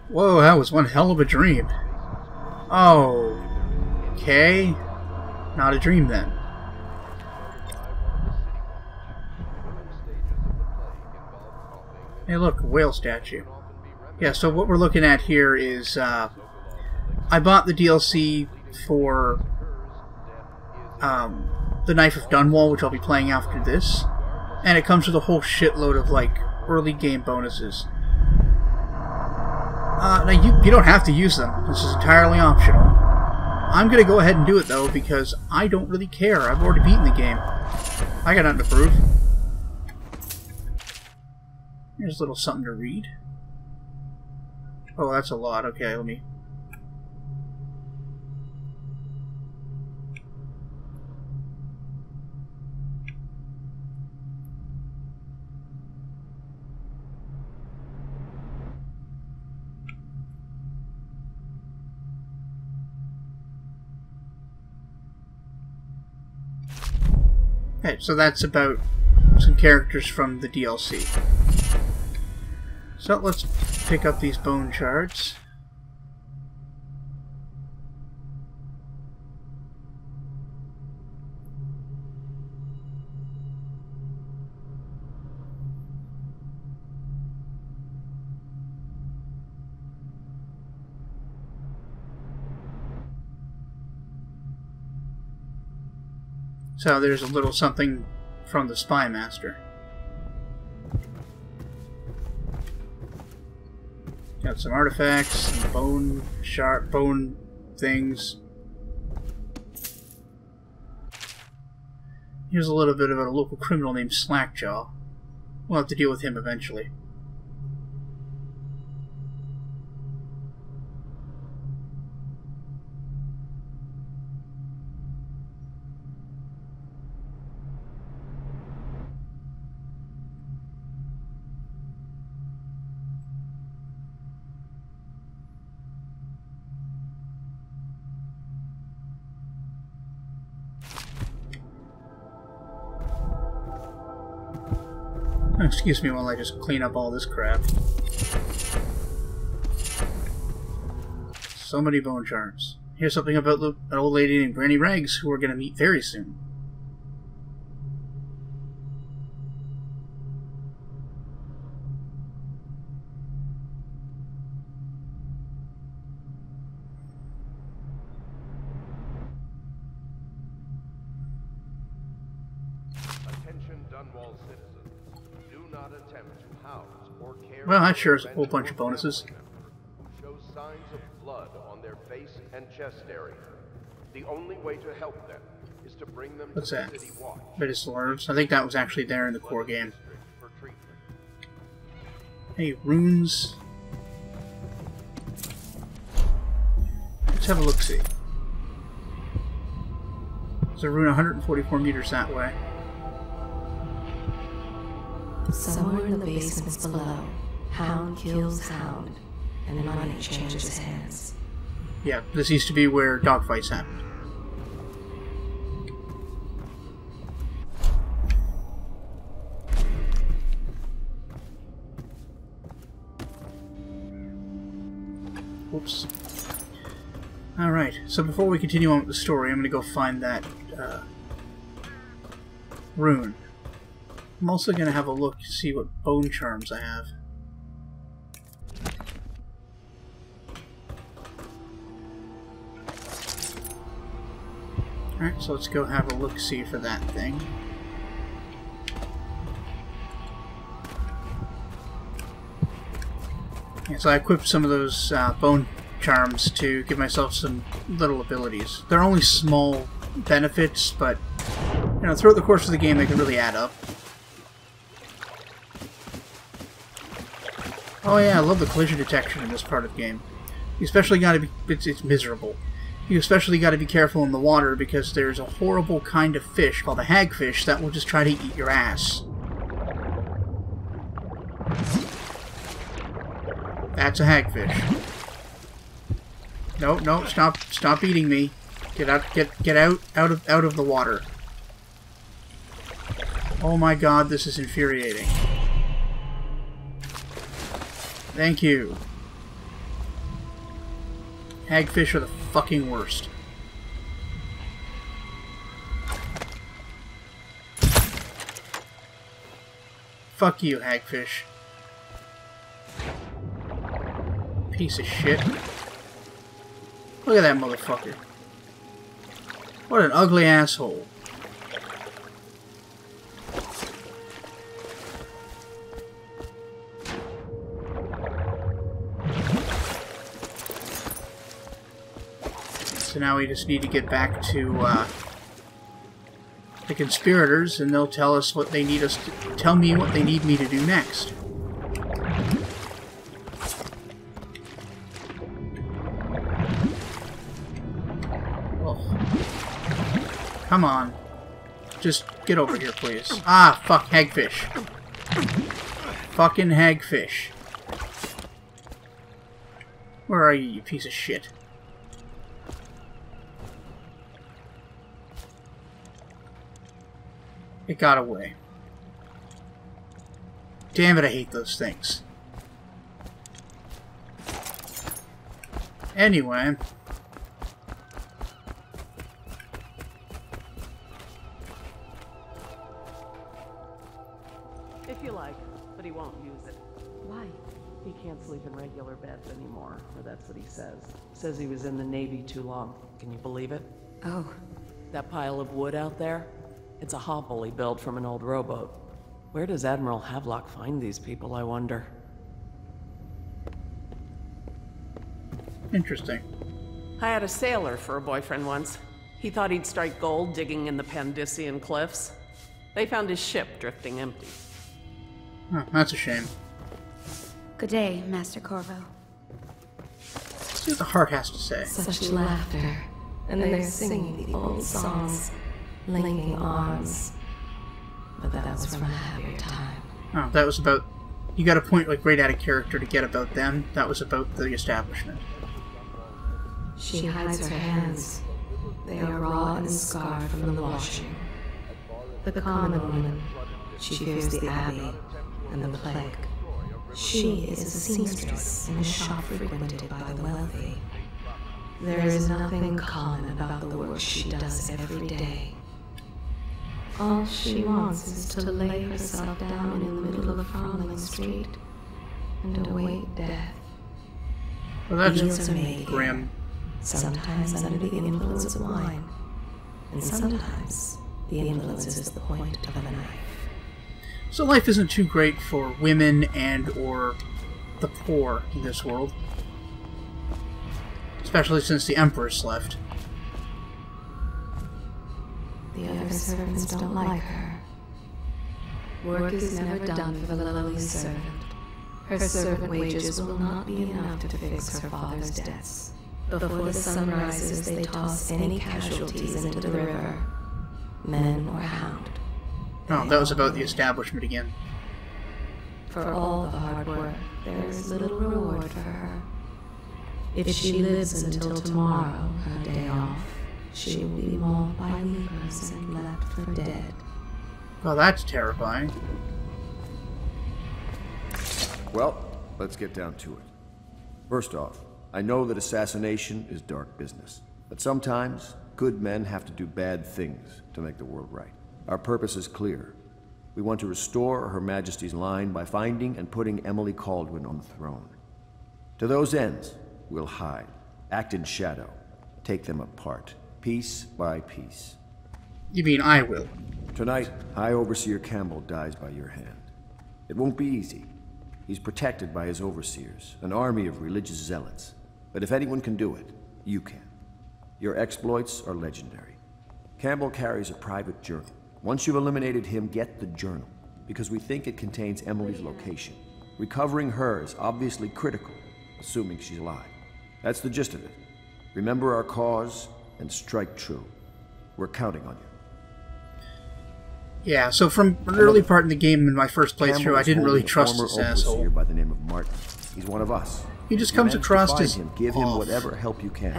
Whoa, that was one hell of a dream. Oh, okay. Not a dream then. Hey look, a whale statue. Yeah, so what we're looking at here is, I bought the DLC for the Knife of Dunwall, which I'll be playing after this, and it comes with a whole shitload of, like, early game bonuses. Now, you don't have to use them. This is entirely optional. I'm going to go ahead and do it, though, because I don't really care. I've already beaten the game. I got nothing to prove. Here's a little something to read. Oh, that's a lot. Okay, let me... Okay, so that's about some characters from the DLC. So let's pick up these bone shards. So there's a little something from the Spy Master. Got some artifacts, some bone things. Here's a little bit of a local criminal named Slackjaw. We'll have to deal with him eventually. Excuse me while I just clean up all this crap. So many bone charms. Here's something about an old lady named Granny Rags who we're going to meet very soon. Attention Dunwall citizens. Do not attempt to house or care. Well, that sure is a whole bunch of bonuses. Show signs of blood on their face and chest area. The only way to help them is to bring them What's to that? the city watch. Medicinal herbs. I think that was actually there in the core game. Hey, runes. Let's have a look-see. There's a rune 144 meters that way. Somewhere in the basements below, hound kills hound, and money changes hands. Yeah, this used to be where dogfights happened. Oops. Alright, so before we continue on with the story, I'm going to go find that rune. I'm also going to have a look to see what bone charms I have. Alright, so let's go have a look-see for that thing. Yeah, so I equipped some of those bone charms to give myself some little abilities. They're only small benefits, but you know, throughout the course of the game they can really add up. Oh yeah, I love the collision detection in this part of the game. You especially gotta be... it's miserable. You especially gotta be careful in the water because there's a horrible kind of fish called a hagfish that will just try to eat your ass. That's a hagfish. No, no, stop eating me. Get out of the water. Oh my god, this is infuriating. Thank you. Hagfish are the fucking worst. Fuck you, hagfish. Piece of shit. Look at that motherfucker. What an ugly asshole. So now we just need to get back to the conspirators, and they'll tell us what they need us to tell me what they need me to do next. Oh. Come on. Just get over here, please. Ah, fuck, hagfish. Fucking hagfish. Where are you, you piece of shit? It got away. Damn it, I hate those things. Anyway. If you like, but he won't use it. Why? He can't sleep in regular beds anymore, or that's what he says. Says he was in the Navy too long. Can you believe it? Oh. That pile of wood out there? It's a hovel he built from an old rowboat. Where does Admiral Havelock find these people, I wonder? Interesting. I had a sailor for a boyfriend once. He thought he'd strike gold digging in the Pandician cliffs. They found his ship drifting empty. Oh, that's a shame. Good day, Master Corvo. Let's see what the heart has to say. Such laughter. And they're singing the old songs, linking arms. But that was from a happier time. Oh, that was about... You got a point like right out of character to get about them. That was about the establishment. She hides her hands. They are raw and scarred from the washing. The common woman, she fears the abbey and the plague. She is a seamstress in a shop frequented by the wealthy. There is nothing common about the work she does every day. All she wants is to lay herself down in the middle of Farming Street and await death. Well, that's Deals are made grim. here, sometimes under the influence of wine, and sometimes the influence is the point of a knife. So life isn't too great for women and or the poor in this world. Especially since the Empress left. The other servants don't like her. Work is never done for the lowly servant. Her servant wages will not be enough to fix her father's debts. Before the sun rises, they toss any casualties into the river, men or hound. Oh, that was about the establishment again. For all the hard work, there is little reward for her. If she lives until tomorrow, her day off, she will be mauled by weepers and left for dead. Well, that's terrifying. Well, let's get down to it. First off, I know that assassination is dark business, but sometimes good men have to do bad things to make the world right. Our purpose is clear. We want to restore Her Majesty's line by finding and putting Emily Kaldwin on the throne. To those ends, we'll hide, act in shadow, take them apart, piece by piece. You mean I will? Tonight, High Overseer Campbell dies by your hand. It won't be easy. He's protected by his overseers, an army of religious zealots. But if anyone can do it, you can. Your exploits are legendary. Campbell carries a private journal. Once you've eliminated him, get the journal, because we think it contains Emily's location. Recovering her is obviously critical, assuming she's alive. That's the gist of it. Remember our cause and strike true. We're counting on you. Yeah, so from an early part in the game in my first playthrough, I didn't really trust this asshole. By the name of Martin. He's one of us. He just comes across as Give him whatever help you can.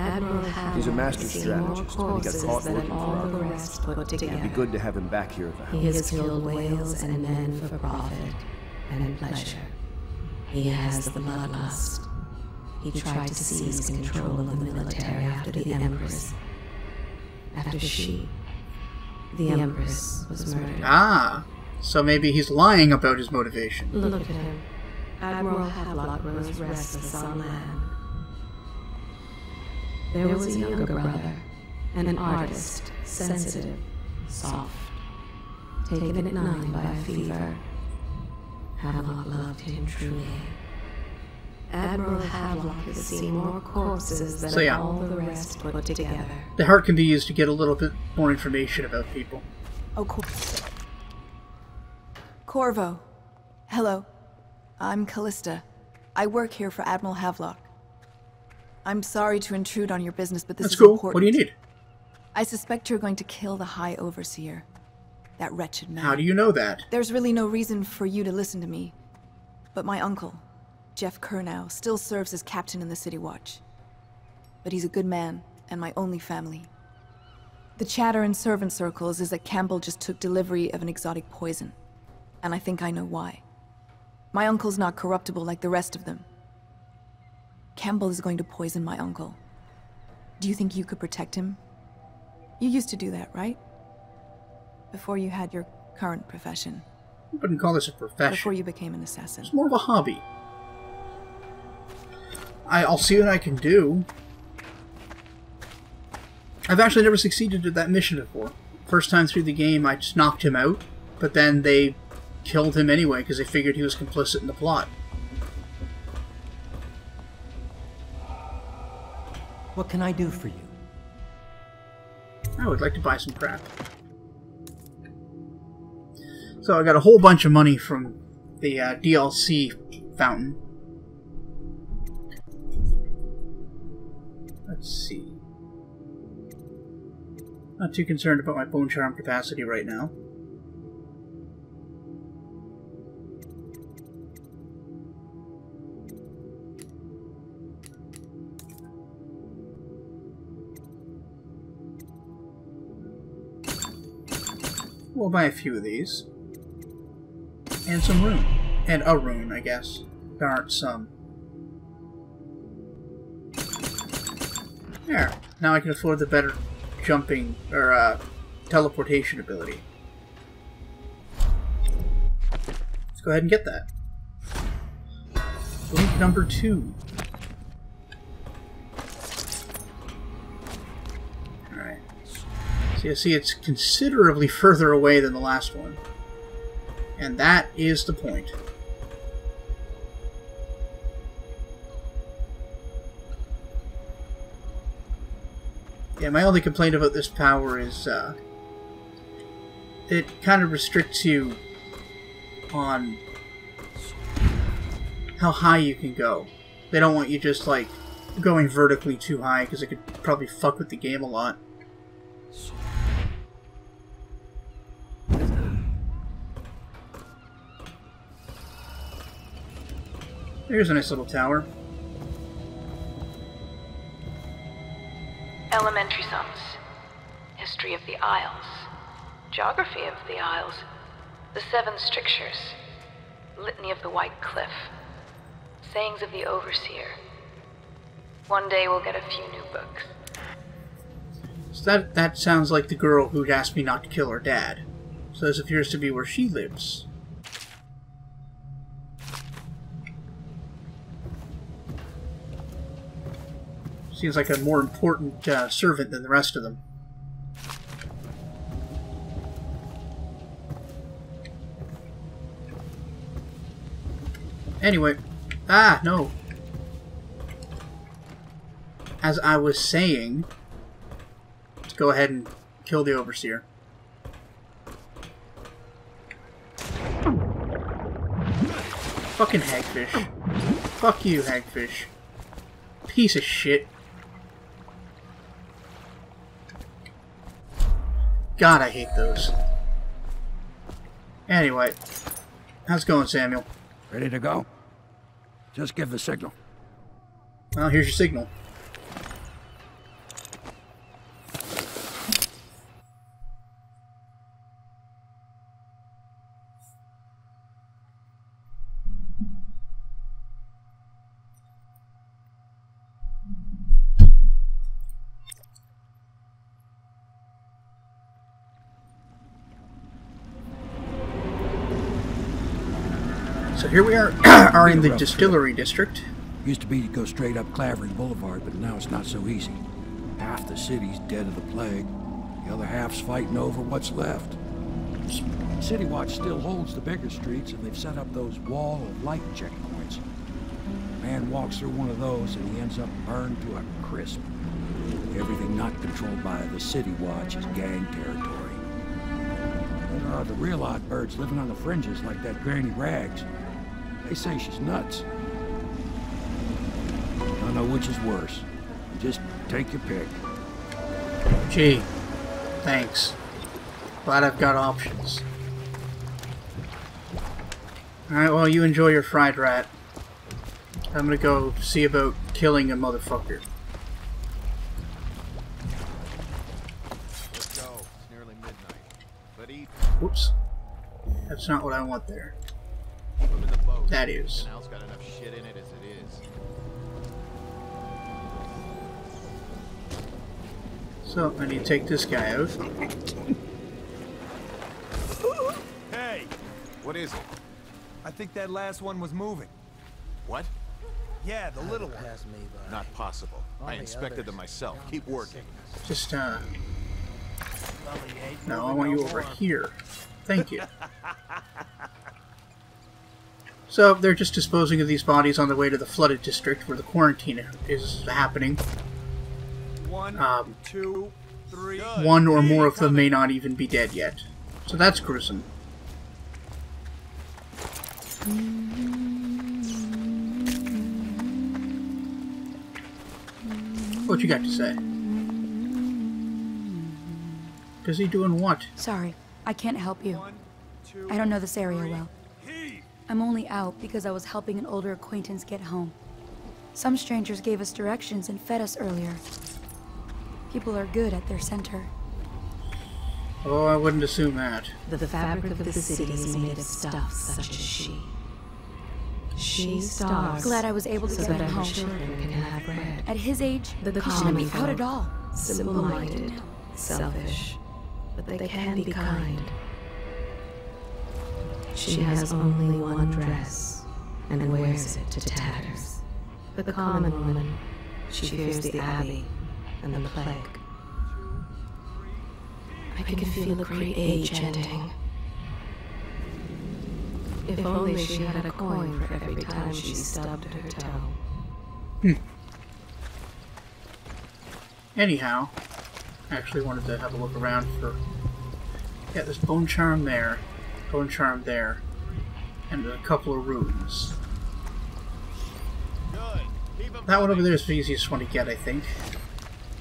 He's a master strategist, and he got caught working for our cause. It'd be good to have him back here at the house. He has killed whales and men for profit and pleasure. He has the bloodlust. He tried to seize control of the military after the Empress. After the Empress was murdered. Ah, so maybe he's lying about his motivation. Look at him. Admiral Havelock grows restless on land. There was a younger brother, an artist, sensitive, soft, taken at 9 by a fever. Havelock loved him truly. Admiral Havelock has seen more corpses than all the rest put together. The heart can be used to get a little bit more information about people. Oh, Corvo. Hello. I'm Callista. I work here for Admiral Havelock. I'm sorry to intrude on your business, but this is cool. important. What do you need? I suspect you're going to kill the High Overseer. That wretched man. How do you know that? There's really no reason for you to listen to me. But my uncle, Jeff Kernow, still serves as captain in the City Watch. But he's a good man, and my only family. The chatter in servant circles is that Campbell just took delivery of an exotic poison. And I think I know why. My uncle's not corruptible like the rest of them. Campbell is going to poison my uncle. Do you think you could protect him? You used to do that, right? Before you had your current profession. I wouldn't call this a profession. Before you became an assassin. It's more of a hobby. I'll see what I can do. I've actually never succeeded at that mission before. First time through the game, I just knocked him out, but then they killed him anyway because they figured he was complicit in the plot. What can I do for you? I would like to buy some crap. So I got a whole bunch of money from the DLC fountain. Let's see. Not too concerned about my bone charm capacity right now. We'll buy a few of these. And some rune. And a rune, I guess. There aren't some. There. Now I can afford the better jumping, or teleportation ability. Let's go ahead and get that. Blink number 2. Alright. So you see it's considerably further away than the last one. And that is the point. Yeah, my only complaint about this power is it kind of restricts you on how high you can go. They don't want you just like going vertically too high because it could probably fuck with the game a lot. Here's a nice little tower. Elementary sums. History of the Isles. Geography of the Isles. The 7 strictures. Litany of the White Cliff. Sayings of the Overseer. One day we'll get a few new books. So that sounds like the girl who'd asked me not to kill her dad. So this appears to be where she lives. Seems like a more important servant than the rest of them. Anyway. Ah, no. As I was saying, let's go ahead and kill the Overseer. Fucking hagfish. Fuck you, hagfish. Piece of shit. God, I hate those. Anyway, how's it going, Samuel? Ready to go? Just give the signal. Well, here's your signal. So here we are in the distillery district. Used to be to go straight up Clavering Boulevard, but now it's not so easy. Half the city's dead of the plague. The other half's fighting over what's left. City Watch still holds the bigger streets, and they've set up those wall of light checkpoints. A man walks through one of those, and he ends up burned to a crisp. Everything not controlled by the City Watch is gang territory. There are the real odd birds living on the fringes like that Granny Rags. They say she's nuts. Don't know which is worse. Just take your pick. Gee, thanks. Glad I've got options. Alright, well, you enjoy your fried rat. I'm gonna go see about killing a motherfucker. Let's go. It's nearly midnight. But eat. Whoops. That's not what I want there. Keep them in the boat. That is. The canal's got enough shit in it as it is. So, I need to take this guy out. Hey! What is it? I think that last one was moving. What? Yeah, the little one. Not possible. I inspected them myself. Keep working. Just, no, I want you over here. Thank you. So, they're just disposing of these bodies on the way to the flooded district where the quarantine is happening. One, two, three. One or more of them may not even be dead yet. So that's gruesome. What you got to say? Busy doing what? Sorry, I can't help you. I don't know this area well. I'm only out because I was helping an older acquaintance get home. Some strangers gave us directions and fed us earlier. People are good at their center. Oh, I wouldn't assume that. The fabric of the city is made of stuff such as she. She starves. Glad I was able to so get that him her home. children can have bread. At his age, The he shouldn't be common out at all. Simple-minded, selfish, but they can be kind. She has only one dress, and wears it to tatters. The common woman, she fears the Abbey and the plague. I can feel a great age ending. If only she had a coin for every time she stubbed her toe. Anyhow, I actually wanted to have a look around for... Yeah, there's bone charm there, and a couple of runes. That one over there is the easiest one to get, I think.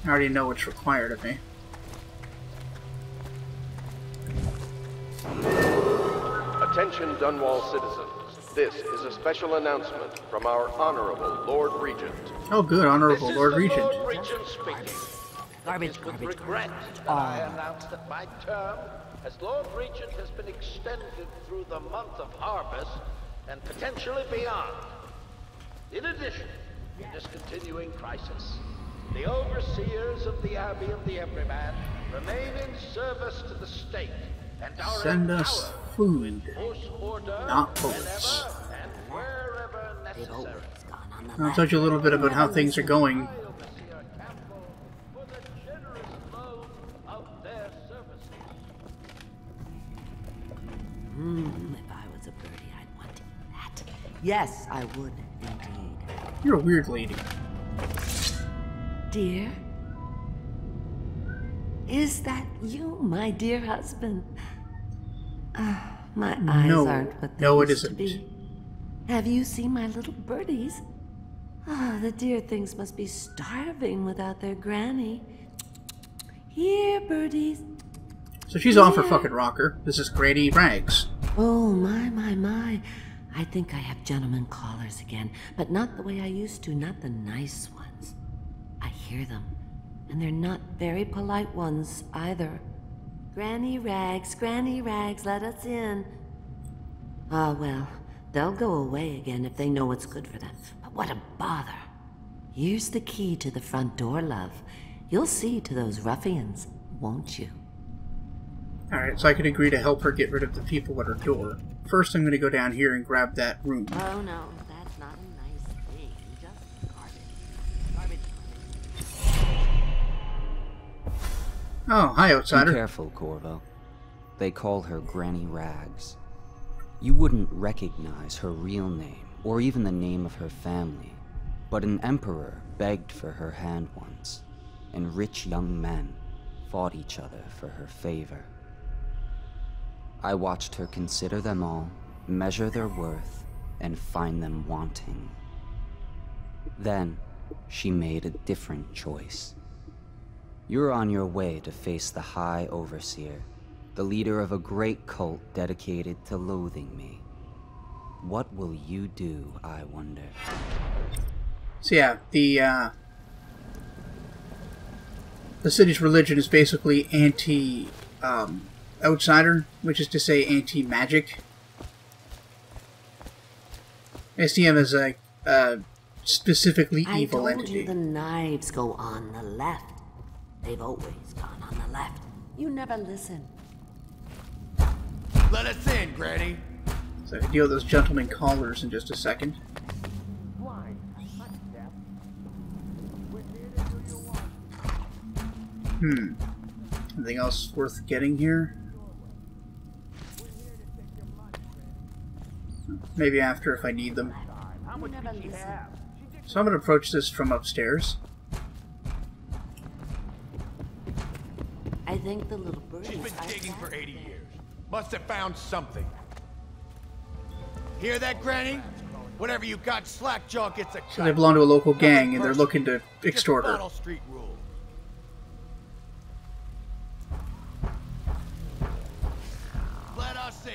I already know what's required of me. Attention Dunwall citizens. This is a special announcement from our Honorable Lord Regent. Oh good, Honorable Lord Regent. Lord Regent speaking. It is with regret that I announce that my term as Lord Regent has been extended through the month of harvest and potentially beyond. In addition, in this continuing crisis, the overseers of the Abbey of the Everyman remain in service to the state and are Send us food, order not bullets. and wherever necessary. I'll tell you a little bit about how things are going. If I was a birdie, I'd want to eat that. Yes, I would, indeed. You're a weird lady. Dear? Is that you, my dear husband? My eyes aren't what they used to be. Have you seen my little birdies? The dear things must be starving without their granny. Here, birdies. So she's off her fucking rocker. This is Grady Rags. Oh, my. I think I have gentlemen callers again, but not the way I used to, not the nice ones. I hear them, and they're not very polite ones either. Granny Rags, let us in. Ah, well, they'll go away again if they know what's good for them. But what a bother. Here's the key to the front door, love. You'll see to those ruffians, won't you? Alright, so I can agree to help her get rid of the people at her door. first I'm going to go down here and grab that room. Oh no, that's not a nice thing. Just garbage. Oh, hi, outsider. Be careful, Corvo. They call her Granny Rags. You wouldn't recognize her real name, or even the name of her family, but an emperor begged for her hand once, and rich young men fought each other for her favor. I watched her consider them all, measure their worth, and find them wanting. Then, she made a different choice. You're on your way to face the High Overseer, the leader of a great cult dedicated to loathing me. What will you do, I wonder? So yeah, the city's religion is basically anti-outsider, which is to say anti-magic. SDM is a specifically evil entity. I told you the knives go on the left. They've always gone on the left. You never listen. Let us in, Granny. So I can deal with those gentlemen callers in just a second. Anything else worth getting here? Maybe after if I need them. So I'm going to approach this from upstairs. I think the little bird. She's been digging for 80 years. Must have found something. Hear that, Granny? Whatever you got, Slackjaw gets a cut. So they belong to a local gang and they're looking to extort her. Bottle Street rule. Let us in.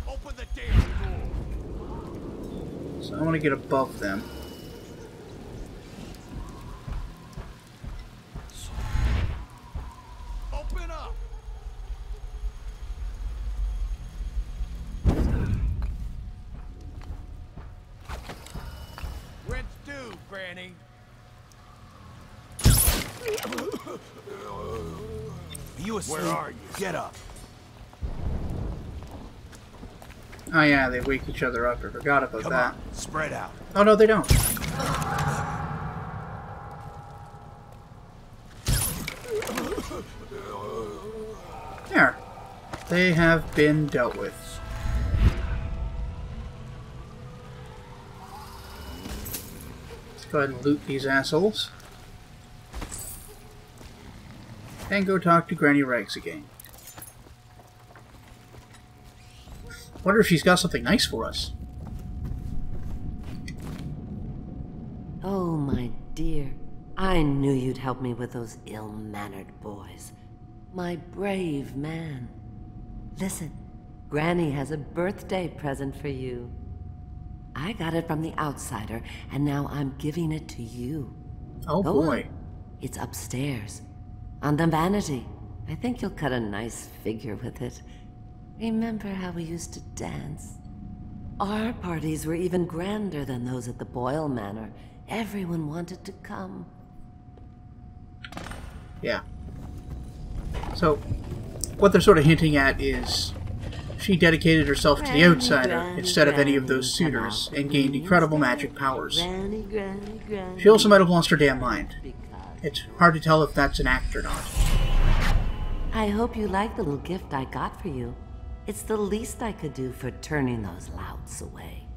Open the damn door. So I want to get above them. Open up. Rent's due, Granny. You asleep? Where are you? Get up. Oh yeah, they wake each other up. I forgot about that. On, spread out. Oh no, they don't. There. They have been dealt with. Let's go ahead and loot these assholes. And go talk to Granny Rags again. Wonder if she's got something nice for us. Oh, my dear. I knew you'd help me with those ill-mannered boys. My brave man. Listen, Granny has a birthday present for you. I got it from the outsider, and now I'm giving it to you. Oh boy. It's upstairs. On the vanity. I think you'll cut a nice figure with it. Remember how we used to dance? Our parties were even grander than those at the Boyle Manor. Everyone wanted to come. Yeah. So, what they're sort of hinting at is she dedicated herself to the outsider instead of any of those suitors and gained incredible magic powers. She also might have lost her damn mind. It's hard to tell if that's an act or not. I hope you like the little gift I got for you. It's the least I could do for turning those louts away.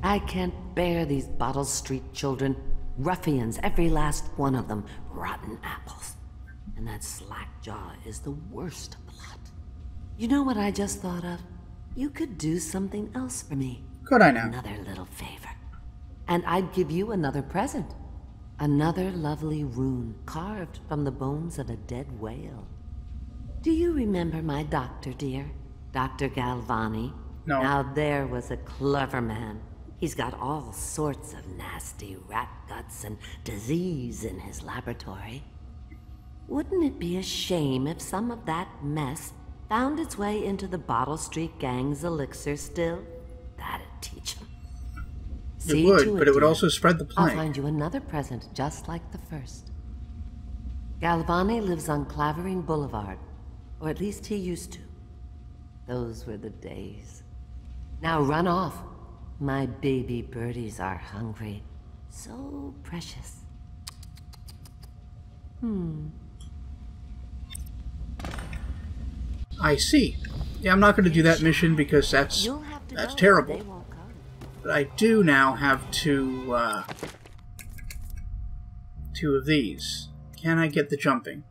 I can't bear these Bottle Street children. Ruffians, every last one of them. Rotten apples. And that Slackjaw is the worst lot. You know what I just thought of? You could do something else for me. Could I now? Another little favor. And I'd give you another present. Another lovely rune carved from the bones of a dead whale. Do you remember my doctor, dear? Dr. Galvani? No. Now there was a clever man. He's got all sorts of nasty rat guts and disease in his laboratory. Wouldn't it be a shame if some of that mess found its way into the Bottle Street Gang's elixir still? That'd teach him. See It would, to but it would dear. also spread the I'll plague. find you another present just like the first. Galvani lives on Clavering Boulevard, or at least he used to. Those were the days. Now run off. My baby birdies are hungry. So precious. I see. Yeah, I'm not going to do that mission because that's terrible. But I do now have two of these. Can I get the jumping?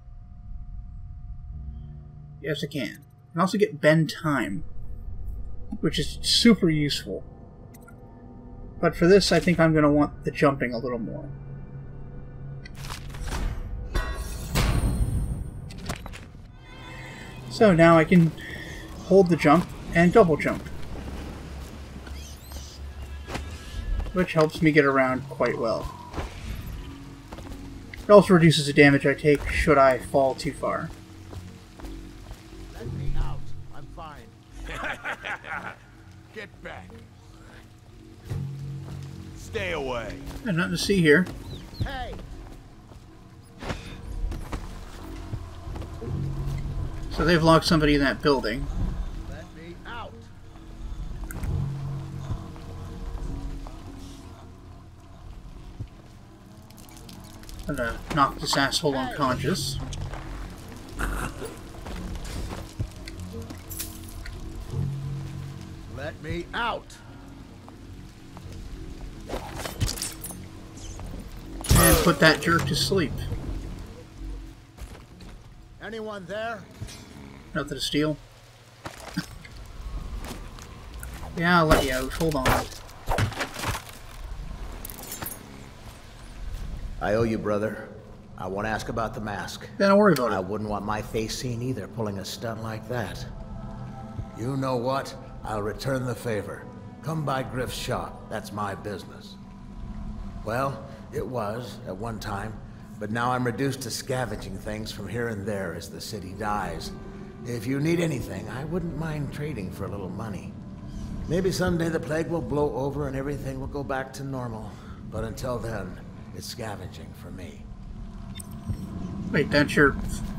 Yes, I can. I can also get bend time, which is super useful. But for this, I think I'm going to want the jumping a little more. So now I can hold the jump and double jump, which helps me get around quite well. It also reduces the damage I take should I fall too far. Let me out. I'm fine. Get back. Stay away. And nothing to see here. Hey. So they've locked somebody in that building. Let me out. I'm gonna knock this asshole unconscious. Let me out. And put that jerk to sleep. Anyone there? Nothing to steal. Yeah, I'll let you out. Hold on. I owe you, brother. I won't ask about the mask. Yeah, don't worry about it. I wouldn't want my face seen either, pulling a stunt like that. You know what? I'll return the favor. Come by Griff's shop. That's my business. Well, it was at one time, but now I'm reduced to scavenging things from here and there as the city dies. If you need anything, I wouldn't mind trading for a little money. Maybe someday the plague will blow over and everything will go back to normal. But until then, it's scavenging for me. Wait, that's your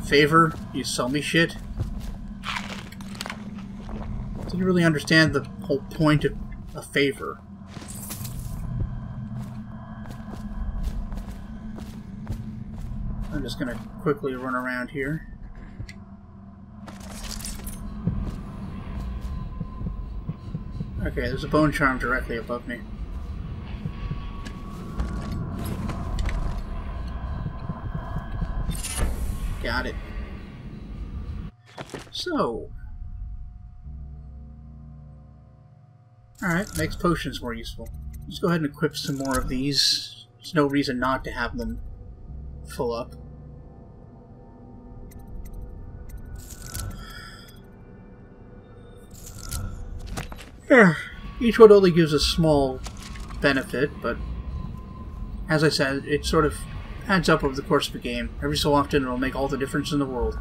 favor? You sell me shit? Didn't really understand the whole point of a favor. I'm just gonna quickly run around here. Okay, there's a bone charm directly above me. Got it. So. Alright, makes potions more useful. Let's go ahead and equip some more of these. There's no reason not to have them full up. Each one only gives a small benefit, but as I said, it sort of adds up over the course of the game. Every so often it'll make all the difference in the world.